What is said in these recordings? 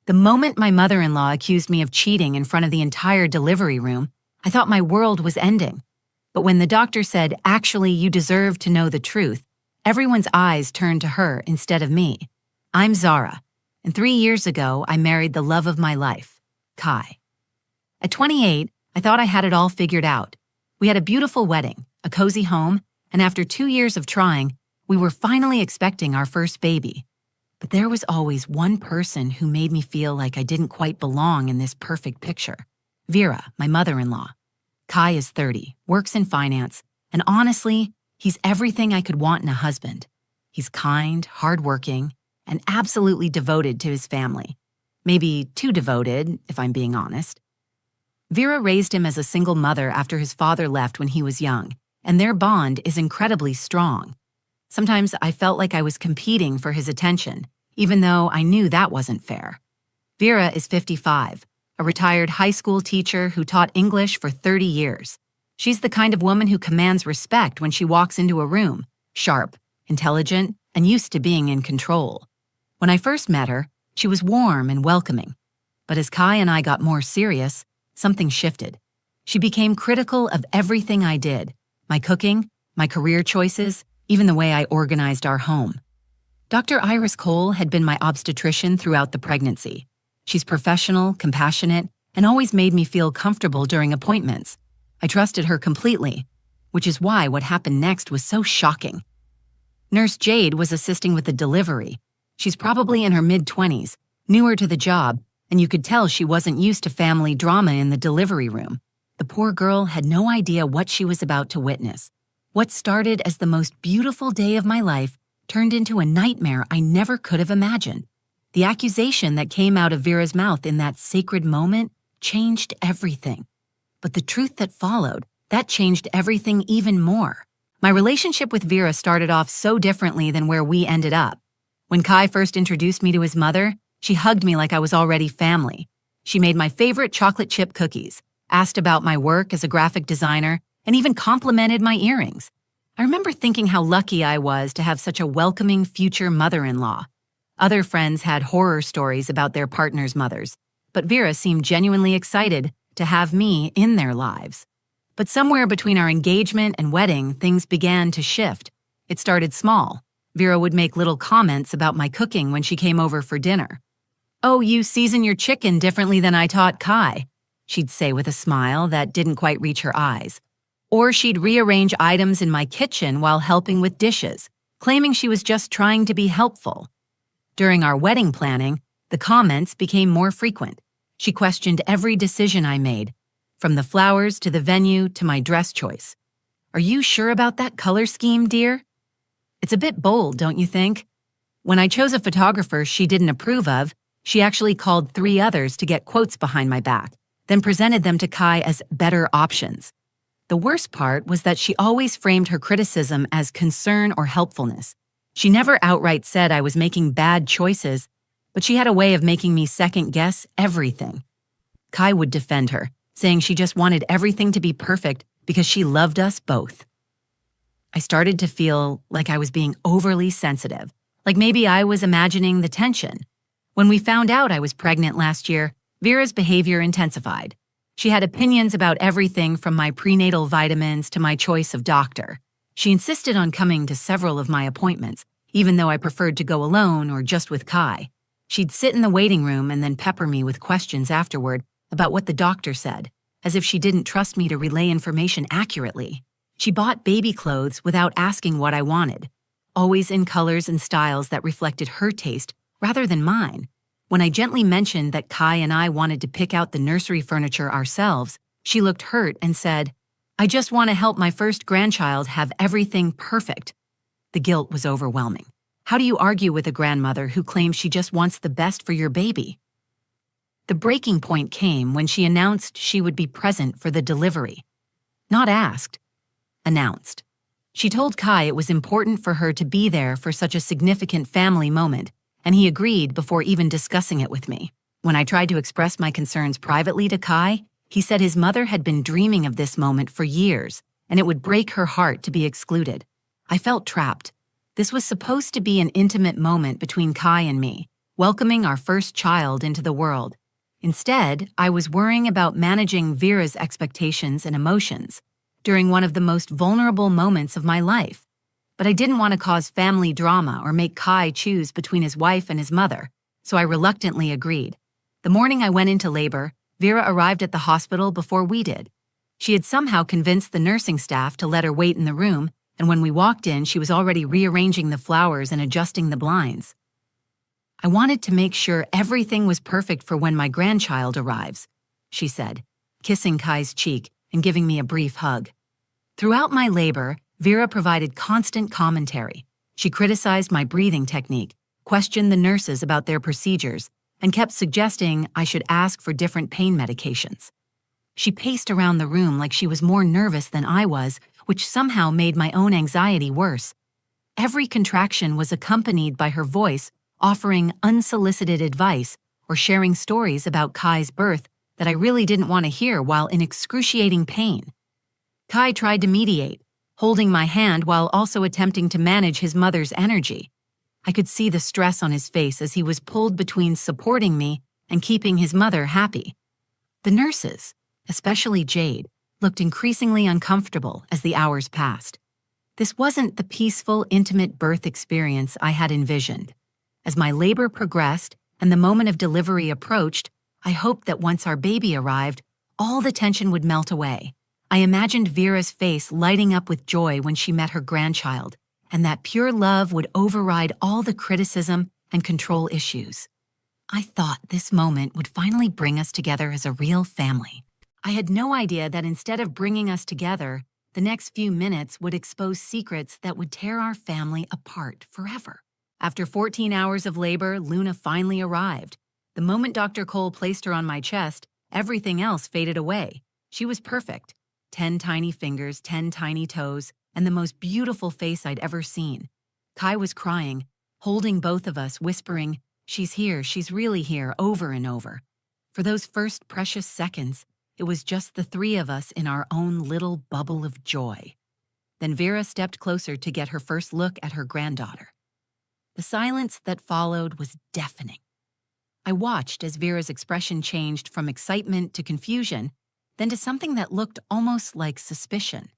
The moment my mother-in-law accused me of cheating in front of the entire delivery room, I thought my world was ending. But when the doctor said, "Actually, you deserve to know the truth," everyone's eyes turned to her instead of me. I'm Zara, and 3 years ago, I married the love of my life, Kai. At 28, I thought I had it all figured out. We had a beautiful wedding, a cozy home, and after 2 years of trying, we were finally expecting our first baby. But there was always one person who made me feel like I didn't quite belong in this perfect picture. Vera, my mother-in-law. Kai is 30, works in finance, and honestly, he's everything I could want in a husband. He's kind, hardworking, and absolutely devoted to his family. Maybe too devoted, if I'm being honest. Vera raised him as a single mother after his father left when he was young, and their bond is incredibly strong. Sometimes I felt like I was competing for his attention, even though I knew that wasn't fair. Vera is 55, a retired high school teacher who taught English for 30 years. She's the kind of woman who commands respect when she walks into a room, sharp, intelligent, and used to being in control. When I first met her, she was warm and welcoming. But as Kai and I got more serious, something shifted. She became critical of everything I did, my cooking, my career choices, even the way I organized our home. Dr. Iris Cole had been my obstetrician throughout the pregnancy. She's professional, compassionate, and always made me feel comfortable during appointments. I trusted her completely, which is why what happened next was so shocking. Nurse Jade was assisting with the delivery. She's probably in her mid-20s, newer to the job, and you could tell she wasn't used to family drama in the delivery room. The poor girl had no idea what she was about to witness. What started as the most beautiful day of my life turned into a nightmare I never could have imagined. The accusation that came out of Vera's mouth in that sacred moment changed everything. But the truth that followed, that changed everything even more. My relationship with Vera started off so differently than where we ended up. When Kai first introduced me to his mother, she hugged me like I was already family. She made my favorite chocolate chip cookies, asked about my work as a graphic designer, and even complimented my earrings. I remember thinking how lucky I was to have such a welcoming future mother-in-law. Other friends had horror stories about their partners' mothers, but Vera seemed genuinely excited to have me in their lives. But somewhere between our engagement and wedding, things began to shift. It started small. Vera would make little comments about my cooking when she came over for dinner. "Oh, you season your chicken differently than I taught Kai," she'd say with a smile that didn't quite reach her eyes. Or she'd rearrange items in my kitchen while helping with dishes, claiming she was just trying to be helpful. During our wedding planning, the comments became more frequent. She questioned every decision I made, from the flowers to the venue to my dress choice. "Are you sure about that color scheme, dear?" It's a bit bold, don't you think? When I chose a photographer she didn't approve of, she actually called 3 others to get quotes behind my back, then presented them to Kai as better options. The worst part was that she always framed her criticism as concern or helpfulness. She never outright said I was making bad choices, but she had a way of making me second-guess everything. Kai would defend her, saying she just wanted everything to be perfect because she loved us both. I started to feel like I was being overly sensitive, like maybe I was imagining the tension. When we found out I was pregnant last year, Vera's behavior intensified. She had opinions about everything from my prenatal vitamins to my choice of doctor. She insisted on coming to several of my appointments, even though I preferred to go alone or just with Kai. She'd sit in the waiting room and then pepper me with questions afterward about what the doctor said, as if she didn't trust me to relay information accurately. She bought baby clothes without asking what I wanted, always in colors and styles that reflected her taste rather than mine. When I gently mentioned that Kai and I wanted to pick out the nursery furniture ourselves, she looked hurt and said, "I just want to help my first grandchild have everything perfect." The guilt was overwhelming. How do you argue with a grandmother who claims she just wants the best for your baby? The breaking point came when she announced she would be present for the delivery. Not asked, announced. She told Kai it was important for her to be there for such a significant family moment, and he agreed before even discussing it with me. When I tried to express my concerns privately to Kai, he said his mother had been dreaming of this moment for years, and it would break her heart to be excluded. I felt trapped. This was supposed to be an intimate moment between Kai and me, welcoming our first child into the world. Instead, I was worrying about managing Vera's expectations and emotions during one of the most vulnerable moments of my life. But I didn't want to cause family drama or make Kai choose between his wife and his mother, so I reluctantly agreed. The morning I went into labor, Vera arrived at the hospital before we did. She had somehow convinced the nursing staff to let her wait in the room, and when we walked in, she was already rearranging the flowers and adjusting the blinds. "I wanted to make sure everything was perfect for when my grandchild arrives," she said, kissing Kai's cheek and giving me a brief hug. Throughout my labor, Vera provided constant commentary. She criticized my breathing technique, questioned the nurses about their procedures, and kept suggesting I should ask for different pain medications. She paced around the room like she was more nervous than I was, which somehow made my own anxiety worse. Every contraction was accompanied by her voice offering unsolicited advice or sharing stories about Kai's birth that I really didn't want to hear while in excruciating pain. Kai tried to mediate, holding my hand while also attempting to manage his mother's energy. I could see the stress on his face as he was pulled between supporting me and keeping his mother happy. The nurses, especially Jade, looked increasingly uncomfortable as the hours passed. This wasn't the peaceful, intimate birth experience I had envisioned. As my labor progressed and the moment of delivery approached, I hoped that once our baby arrived, all the tension would melt away. I imagined Vera's face lighting up with joy when she met her grandchild, and that pure love would override all the criticism and control issues. I thought this moment would finally bring us together as a real family. I had no idea that instead of bringing us together, the next few minutes would expose secrets that would tear our family apart forever. After 14 hours of labor, Luna finally arrived. The moment Dr. Cole placed her on my chest, everything else faded away. She was perfect. 10 tiny fingers, 10 tiny toes, and the most beautiful face I'd ever seen. Kai was crying, holding both of us, whispering, "She's here, she's really here," over and over. For those first precious seconds, it was just the three of us in our own little bubble of joy. Then Vera stepped closer to get her first look at her granddaughter. The silence that followed was deafening. I watched as Vera's expression changed from excitement to confusion, then to something that looked almost like suspicion.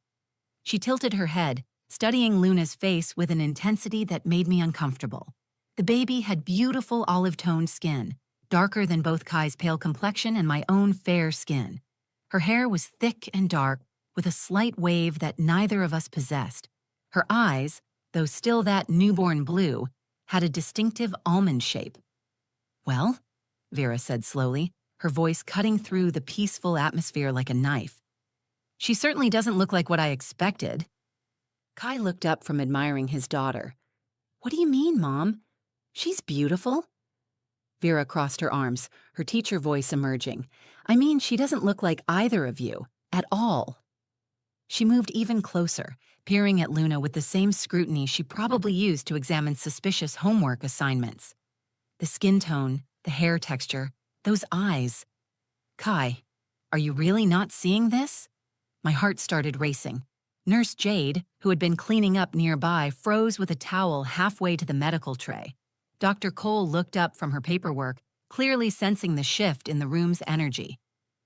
She tilted her head, studying Luna's face with an intensity that made me uncomfortable. The baby had beautiful olive-toned skin, darker than both Kai's pale complexion and my own fair skin. Her hair was thick and dark, with a slight wave that neither of us possessed. Her eyes, though still that newborn blue, had a distinctive almond shape. "Well," Vera said slowly, her voice cutting through the peaceful atmosphere like a knife. "She certainly doesn't look like what I expected." Kai looked up from admiring his daughter. "What do you mean, Mom? She's beautiful." Vera crossed her arms, her teacher voice emerging. "I mean, she doesn't look like either of you, at all." She moved even closer, peering at Luna with the same scrutiny she probably used to examine suspicious homework assignments. The skin tone, the hair texture, those eyes. "Kai, are you really not seeing this?" My heart started racing. Nurse Jade, who had been cleaning up nearby, froze with a towel halfway to the medical tray. Dr. Cole looked up from her paperwork, clearly sensing the shift in the room's energy.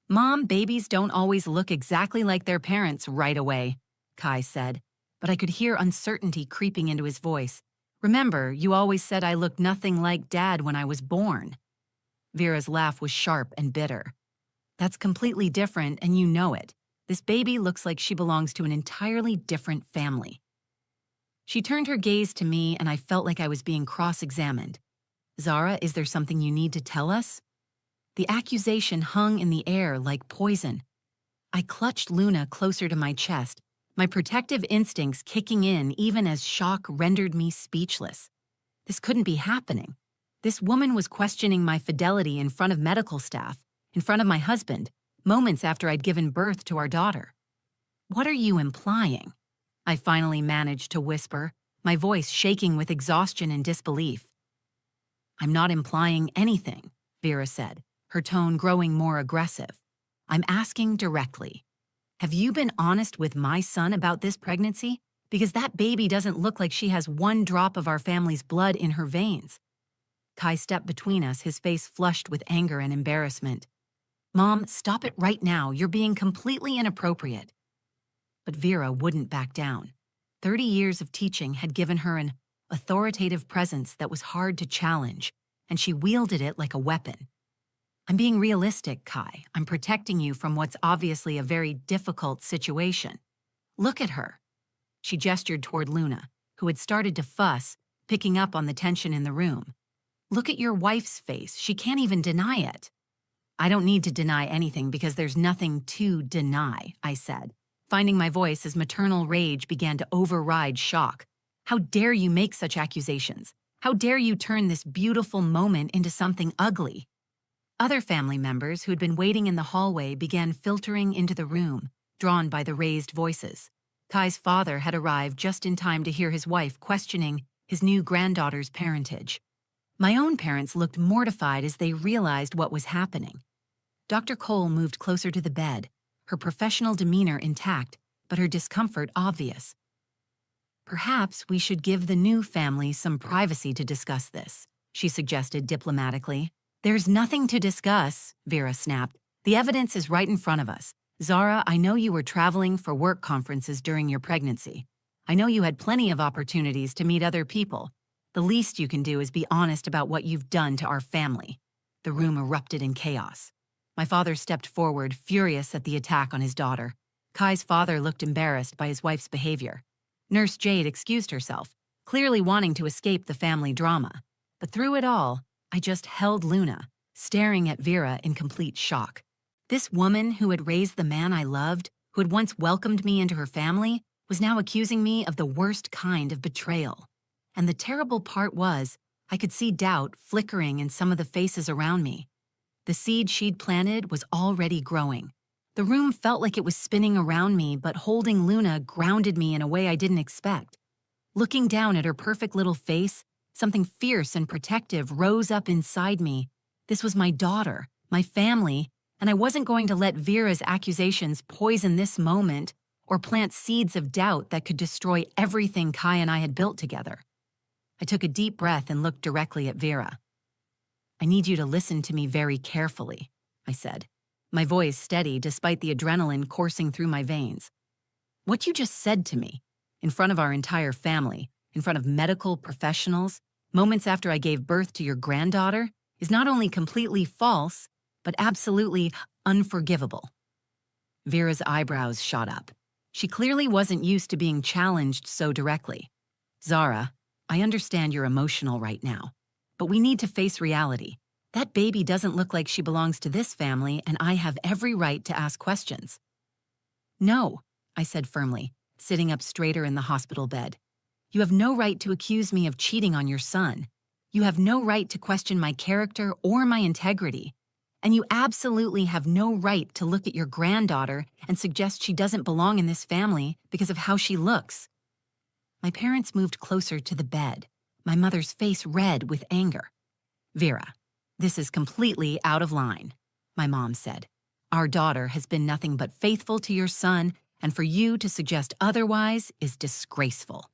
"Mom, babies don't always look exactly like their parents right away," Kai said, but I could hear uncertainty creeping into his voice. "Remember, you always said I looked nothing like Dad when I was born." Vera's laugh was sharp and bitter. "That's completely different, and you know it. This baby looks like she belongs to an entirely different family." She turned her gaze to me, and I felt like I was being cross-examined. "Zara, is there something you need to tell us?" The accusation hung in the air like poison. I clutched Luna closer to my chest, my protective instincts kicking in even as shock rendered me speechless. This couldn't be happening. This woman was questioning my fidelity in front of medical staff, in front of my husband, moments after I'd given birth to our daughter. "What are you implying?" I finally managed to whisper, my voice shaking with exhaustion and disbelief. "I'm not implying anything," Vera said, her tone growing more aggressive. "I'm asking directly. Have you been honest with my son about this pregnancy? Because that baby doesn't look like she has one drop of our family's blood in her veins." Kai stepped between us, his face flushed with anger and embarrassment. "Mom, stop it right now. You're being completely inappropriate." But Vera wouldn't back down. 30 years of teaching had given her an authoritative presence that was hard to challenge, and she wielded it like a weapon. "I'm being realistic, Kai. I'm protecting you from what's obviously a very difficult situation. Look at her." She gestured toward Luna, who had started to fuss, picking up on the tension in the room. "Look at your wife's face. She can't even deny it." "I don't need to deny anything because there's nothing to deny," I said, finding my voice as maternal rage began to override shock. "How dare you make such accusations? How dare you turn this beautiful moment into something ugly?" Other family members who had been waiting in the hallway began filtering into the room, drawn by the raised voices. Kai's father had arrived just in time to hear his wife questioning his new granddaughter's parentage. My own parents looked mortified as they realized what was happening. Dr. Cole moved closer to the bed, her professional demeanor intact, but her discomfort obvious. "Perhaps we should give the new family some privacy to discuss this," she suggested diplomatically. "There's nothing to discuss," Vera snapped. "The evidence is right in front of us. Zara, I know you were traveling for work conferences during your pregnancy. I know you had plenty of opportunities to meet other people. The least you can do is be honest about what you've done to our family." The room erupted in chaos. My father stepped forward, furious at the attack on his daughter. Kai's father looked embarrassed by his wife's behavior. Nurse Jade excused herself, clearly wanting to escape the family drama. But through it all, I just held Luna, staring at Vera in complete shock. This woman who had raised the man I loved, who had once welcomed me into her family, was now accusing me of the worst kind of betrayal. And the terrible part was, I could see doubt flickering in some of the faces around me. The seed she'd planted was already growing. The room felt like it was spinning around me, but holding Luna grounded me in a way I didn't expect. Looking down at her perfect little face, something fierce and protective rose up inside me. This was my daughter, my family, and I wasn't going to let Vera's accusations poison this moment or plant seeds of doubt that could destroy everything Kai and I had built together. I took a deep breath and looked directly at Vera. "I need you to listen to me very carefully," I said, my voice steady despite the adrenaline coursing through my veins. "What you just said to me, in front of our entire family, in front of medical professionals, moments after I gave birth to your granddaughter, is not only completely false, but absolutely unforgivable." Vera's eyebrows shot up. She clearly wasn't used to being challenged so directly. "Zara, I understand you're emotional right now, but we need to face reality. That baby doesn't look like she belongs to this family, and I have every right to ask questions." "No," I said firmly, sitting up straighter in the hospital bed. "You have no right to accuse me of cheating on your son. You have no right to question my character or my integrity. And you absolutely have no right to look at your granddaughter and suggest she doesn't belong in this family because of how she looks." My parents moved closer to the bed, my mother's face red with anger. "Vera, this is completely out of line," my mom said. "Our daughter has been nothing but faithful to your son, and for you to suggest otherwise is disgraceful."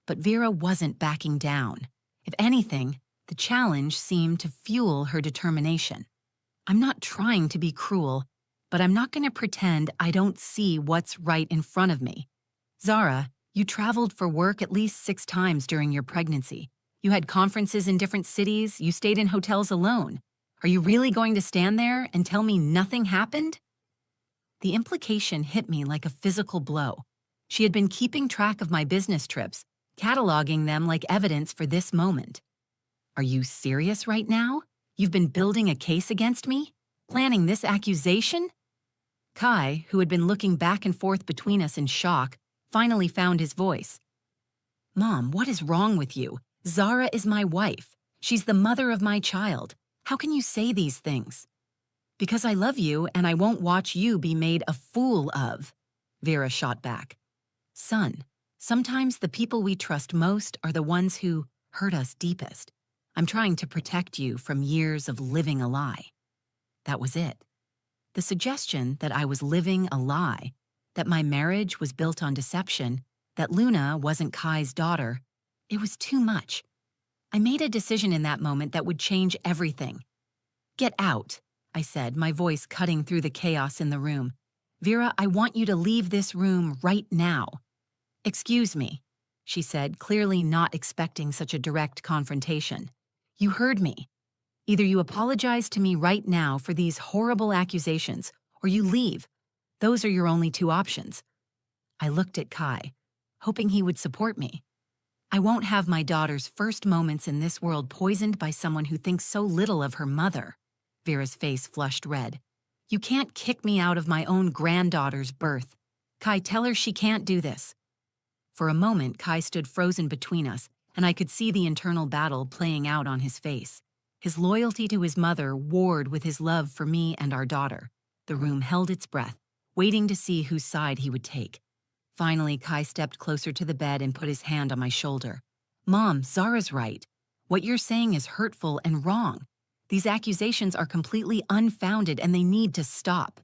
But Vera wasn't backing down. If anything, the challenge seemed to fuel her determination. "I'm not trying to be cruel, but I'm not going to pretend I don't see what's right in front of me. Zara, you traveled for work at least 6 times during your pregnancy. You had conferences in different cities. You stayed in hotels alone. Are you really going to stand there and tell me nothing happened?" The implication hit me like a physical blow. She had been keeping track of my business trips, cataloging them like evidence for this moment. "Are you serious right now? You've been building a case against me? Planning this accusation?" Kai, who had been looking back and forth between us in shock, finally found his voice. "Mom, what is wrong with you? Zara is my wife. She's the mother of my child. How can you say these things?" "Because I love you and I won't watch you be made a fool of," Vera shot back. "Son, sometimes the people we trust most are the ones who hurt us deepest. I'm trying to protect you from years of living a lie." That was it. The suggestion that I was living a lie, that my marriage was built on deception, that Luna wasn't Kai's daughter, it was too much. I made a decision in that moment that would change everything. Get out, I said, my voice cutting through the chaos in the room. Vera, I want you to leave this room right now. Excuse me, she said, clearly not expecting such a direct confrontation. You heard me. Either you apologize to me right now for these horrible accusations, or you leave. Those are your only two options. I looked at Kai, hoping he would support me. I won't have my daughter's first moments in this world poisoned by someone who thinks so little of her mother. Vera's face flushed red. You can't kick me out of my own granddaughter's birth. Kai, tell her she can't do this. For a moment, Kai stood frozen between us, and I could see the internal battle playing out on his face. His loyalty to his mother warred with his love for me and our daughter. The room held its breath, waiting to see whose side he would take. Finally, Kai stepped closer to the bed and put his hand on my shoulder. Mom, Zara's right. What you're saying is hurtful and wrong. These accusations are completely unfounded and they need to stop.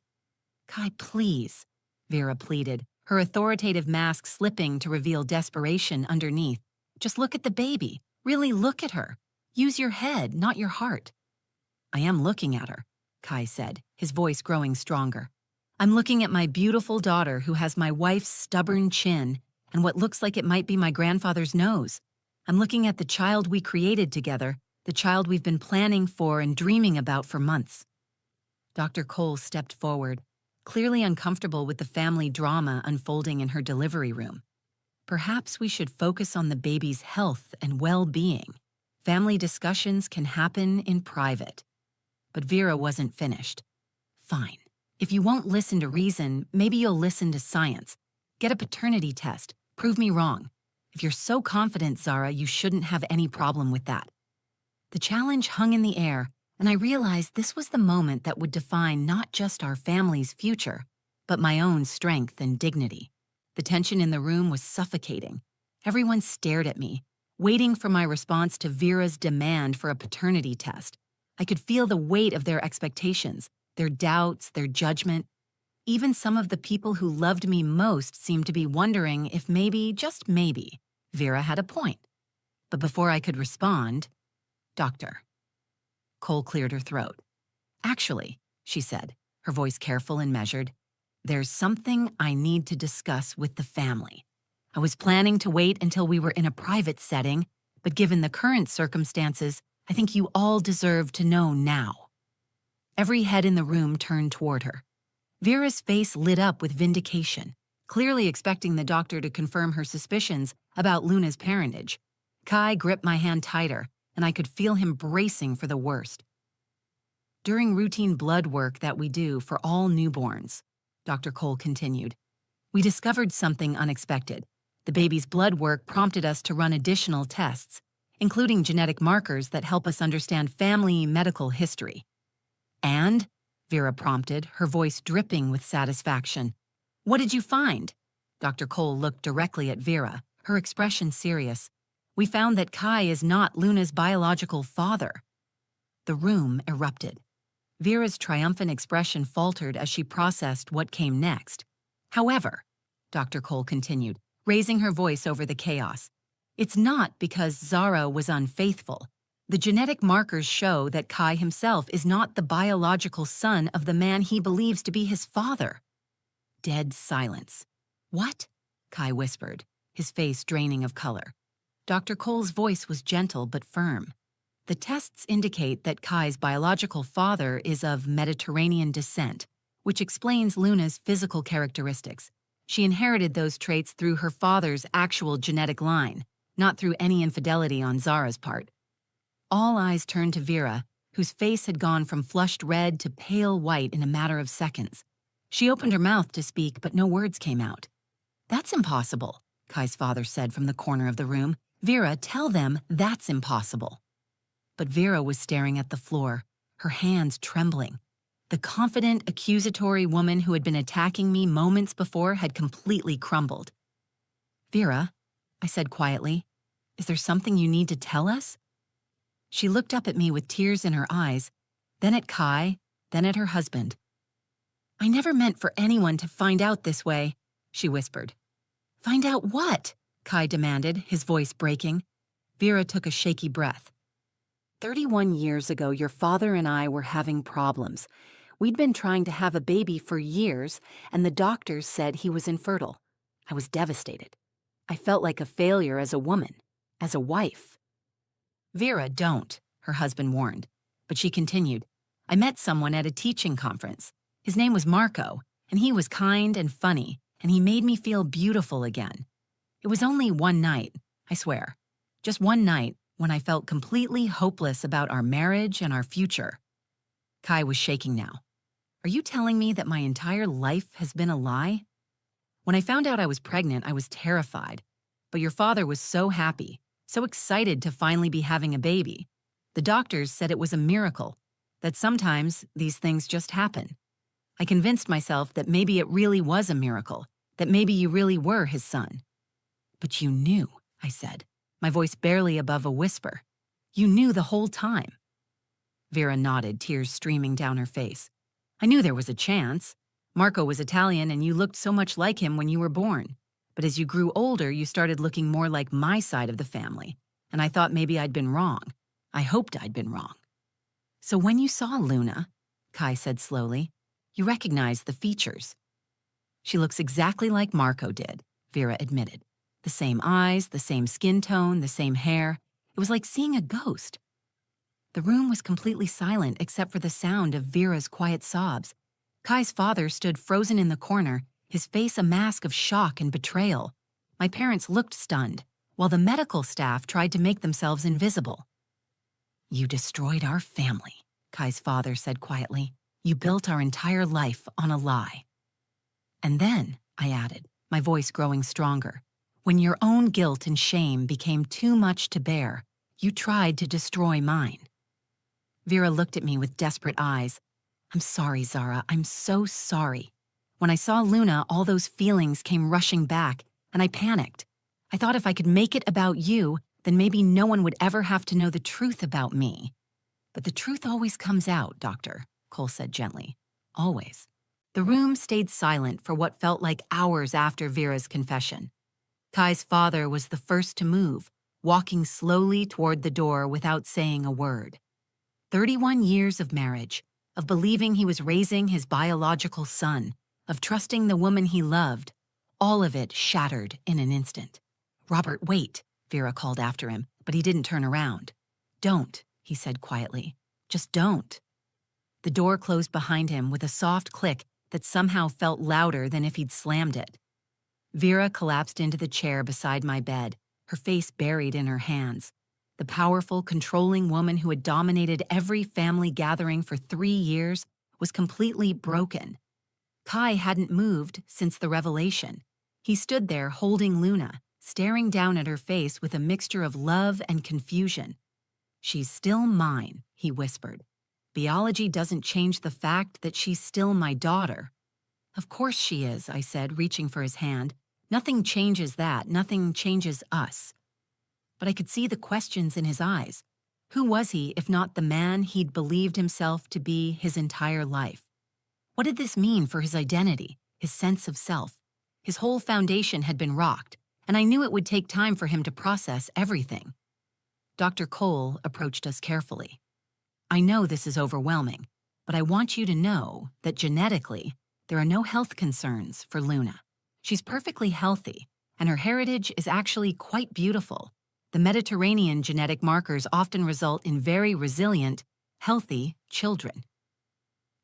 Kai, please, Vera pleaded, her authoritative mask slipping to reveal desperation underneath. Just look at the baby. Really look at her. Use your head, not your heart. I am looking at her, Kai said, his voice growing stronger. I'm looking at my beautiful daughter who has my wife's stubborn chin and what looks like it might be my grandfather's nose. I'm looking at the child we created together, the child we've been planning for and dreaming about for months. Dr. Cole stepped forward, clearly uncomfortable with the family drama unfolding in her delivery room. Perhaps we should focus on the baby's health and well-being. Family discussions can happen in private. But Vera wasn't finished. Fine. If you won't listen to reason, maybe you'll listen to science. Get a paternity test. Prove me wrong. If you're so confident, Zara, you shouldn't have any problem with that. The challenge hung in the air, and I realized this was the moment that would define not just our family's future, but my own strength and dignity. The tension in the room was suffocating. Everyone stared at me, waiting for my response to Vera's demand for a paternity test. I could feel the weight of their expectations, their doubts, their judgment. Even some of the people who loved me most seemed to be wondering if maybe, just maybe, Vera had a point. But before I could respond, Doctor. Cole cleared her throat. Actually, she said, her voice careful and measured, there's something I need to discuss with the family. I was planning to wait until we were in a private setting, but given the current circumstances, I think you all deserve to know now. Every head in the room turned toward her. Vera's face lit up with vindication, clearly expecting the doctor to confirm her suspicions about Luna's parentage. Kai gripped my hand tighter, and I could feel him bracing for the worst. During routine blood work that we do for all newborns, Dr. Cole continued, we discovered something unexpected. The baby's blood work prompted us to run additional tests, including genetic markers that help us understand family medical history. And, Vera prompted, her voice dripping with satisfaction. What did you find? Dr. Cole looked directly at Vera, her expression serious. We found that Kai is not Luna's biological father. The room erupted. Vera's triumphant expression faltered as she processed what came next. However, Dr. Cole continued, raising her voice over the chaos, it's not because Zara was unfaithful. The genetic markers show that Kai himself is not the biological son of the man he believes to be his father. Dead silence. What? Kai whispered, his face draining of color. Dr. Cole's voice was gentle but firm. The tests indicate that Kai's biological father is of Mediterranean descent, which explains Luna's physical characteristics. She inherited those traits through her father's actual genetic line, not through any infidelity on Zara's part. All eyes turned to Vera, whose face had gone from flushed red to pale white in a matter of seconds. She opened her mouth to speak, but no words came out. That's impossible, Kai's father said from the corner of the room. Vera, tell them that's impossible. But Vera was staring at the floor, her hands trembling. The confident, accusatory woman who had been attacking me moments before had completely crumbled. Vera, I said quietly, is there something you need to tell us? She looked up at me with tears in her eyes, then at Kai, then at her husband. I never meant for anyone to find out this way, she whispered. Find out what? Kai demanded, his voice breaking. Vera took a shaky breath. 31 years ago, your father and I were having problems. We'd been trying to have a baby for years, and the doctors said he was infertile. I was devastated. I felt like a failure as a woman, as a wife. Vera, don't, her husband warned. But she continued, I met someone at a teaching conference. His name was Marco, and he was kind and funny, and he made me feel beautiful again. It was only one night, I swear. Just one night when I felt completely hopeless about our marriage and our future. Kai was shaking now. Are you telling me that my entire life has been a lie? When I found out I was pregnant, I was terrified. But your father was so happy, so excited to finally be having a baby. The doctors said it was a miracle, that sometimes these things just happen. I convinced myself that maybe it really was a miracle, that maybe you really were his son. But you knew, I said, my voice barely above a whisper. You knew the whole time. Vera nodded, tears streaming down her face. I knew there was a chance. Marco was Italian and you looked so much like him when you were born. But as you grew older, you started looking more like my side of the family, and I thought maybe I'd been wrong. I hoped I'd been wrong. So when you saw Luna, Kai said slowly, you recognized the features. She looks exactly like Marco did, Vera admitted. The same eyes, the same skin tone, the same hair. It was like seeing a ghost. The room was completely silent except for the sound of Vera's quiet sobs. Kai's father stood frozen in the corner, his face a mask of shock and betrayal. My parents looked stunned, while the medical staff tried to make themselves invisible. You destroyed our family, Kai's father said quietly. You built our entire life on a lie. And then, I added, my voice growing stronger, when your own guilt and shame became too much to bear, you tried to destroy mine. Vera looked at me with desperate eyes. I'm sorry, Zara. I'm so sorry. When I saw Luna, all those feelings came rushing back, and I panicked. I thought if I could make it about you, then maybe no one would ever have to know the truth about me. But the truth always comes out, Doctor, Cole said gently. Always. The room stayed silent for what felt like hours after Vera's confession. Kai's father was the first to move, walking slowly toward the door without saying a word. 31 years of marriage, of believing he was raising his biological son, of trusting the woman he loved, all of it shattered in an instant. Robert, wait, Vera called after him, but he didn't turn around. Don't, he said quietly. Just don't. The door closed behind him with a soft click that somehow felt louder than if he'd slammed it. Vera collapsed into the chair beside my bed, her face buried in her hands. The powerful, controlling woman who had dominated every family gathering for 3 years was completely broken. Kai hadn't moved since the revelation. He stood there holding Luna, staring down at her face with a mixture of love and confusion. She's still mine, he whispered. Biology doesn't change the fact that she's still my daughter. Of course she is, I said, reaching for his hand. Nothing changes that, nothing changes us. But I could see the questions in his eyes. Who was he if not the man he'd believed himself to be his entire life? What did this mean for his identity, his sense of self? His whole foundation had been rocked, and I knew it would take time for him to process everything. Dr. Cole approached us carefully. I know this is overwhelming, but I want you to know that genetically, there are no health concerns for Luna. She's perfectly healthy, and her heritage is actually quite beautiful. The Mediterranean genetic markers often result in very resilient, healthy children.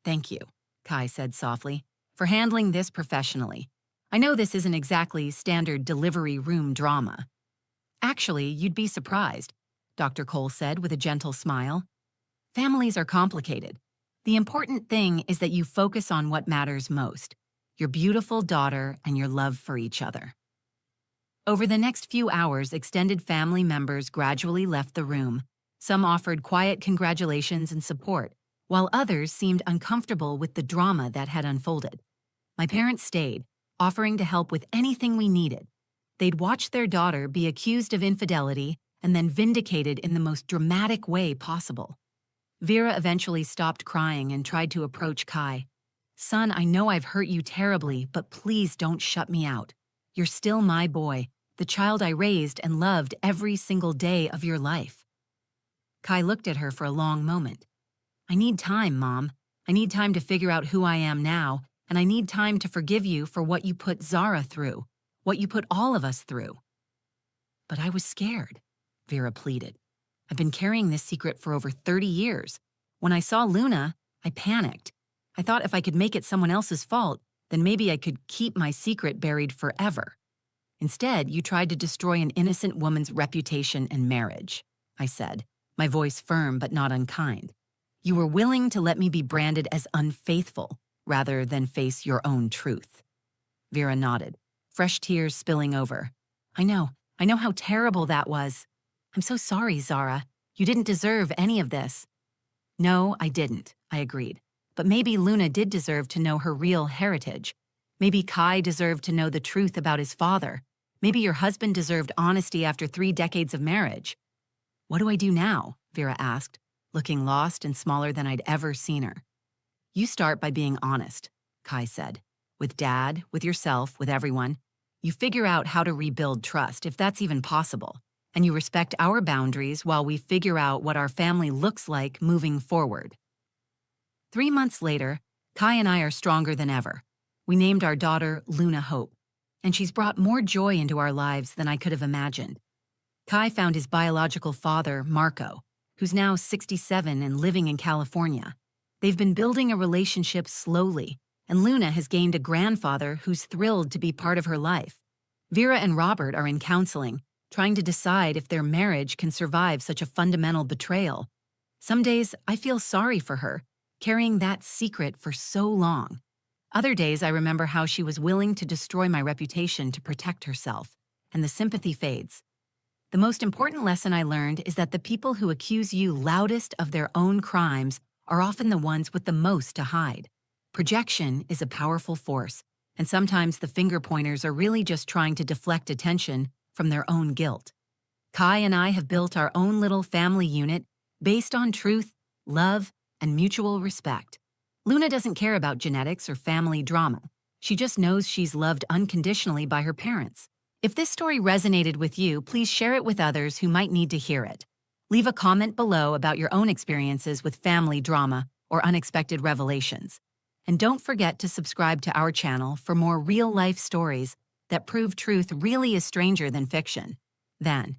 Thank you, Kai said softly, for handling this professionally. I know this isn't exactly standard delivery room drama. Actually, you'd be surprised, Dr. Cole said with a gentle smile. Families are complicated. The important thing is that you focus on what matters most, your beautiful daughter and your love for each other. Over the next few hours, extended family members gradually left the room. Some offered quiet congratulations and support, while others seemed uncomfortable with the drama that had unfolded. My parents stayed, offering to help with anything we needed. They'd watched their daughter be accused of infidelity and then vindicated in the most dramatic way possible. Vera eventually stopped crying and tried to approach Kai. Son, I know I've hurt you terribly, but please don't shut me out. You're still my boy, the child I raised and loved every single day of your life. Kai looked at her for a long moment. I need time, Mom. I need time to figure out who I am now, and I need time to forgive you for what you put Zara through, what you put all of us through. But I was scared, Vera pleaded. I've been carrying this secret for over 30 years. When I saw Luna, I panicked. I thought if I could make it someone else's fault, then maybe I could keep my secret buried forever. Instead, you tried to destroy an innocent woman's reputation and marriage, I said, my voice firm but not unkind. You were willing to let me be branded as unfaithful rather than face your own truth. Vera nodded, fresh tears spilling over. I know how terrible that was. I'm so sorry, Zara. You didn't deserve any of this. No, I didn't, I agreed. But maybe Luna did deserve to know her real heritage. Maybe Kai deserved to know the truth about his father. Maybe your husband deserved honesty after 3 decades of marriage. What do I do now? Vera asked, looking lost and smaller than I'd ever seen her. You start by being honest, Kai said. With Dad, with yourself, with everyone. You figure out how to rebuild trust, if that's even possible. And you respect our boundaries while we figure out what our family looks like moving forward. 3 months later, Kai and I are stronger than ever. We named our daughter Luna Hope, and she's brought more joy into our lives than I could have imagined. Kai found his biological father, Marco, who's now 67 and living in California. They've been building a relationship slowly, and Luna has gained a grandfather who's thrilled to be part of her life. Vera and Robert are in counseling, trying to decide if their marriage can survive such a fundamental betrayal. Some days, I feel sorry for her, carrying that secret for so long. Other days, I remember how she was willing to destroy my reputation to protect herself, and the sympathy fades. The most important lesson I learned is that the people who accuse you loudest of their own crimes are often the ones with the most to hide. Projection is a powerful force, and sometimes the finger pointers are really just trying to deflect attention from their own guilt. Kai and I have built our own little family unit based on truth, love, and mutual respect. Luna doesn't care about genetics or family drama. She just knows she's loved unconditionally by her parents. If this story resonated with you, please share it with others who might need to hear it. Leave a comment below about your own experiences with family drama or unexpected revelations. And don't forget to subscribe to our channel for more real-life stories that prove truth really is stranger than fiction. Then,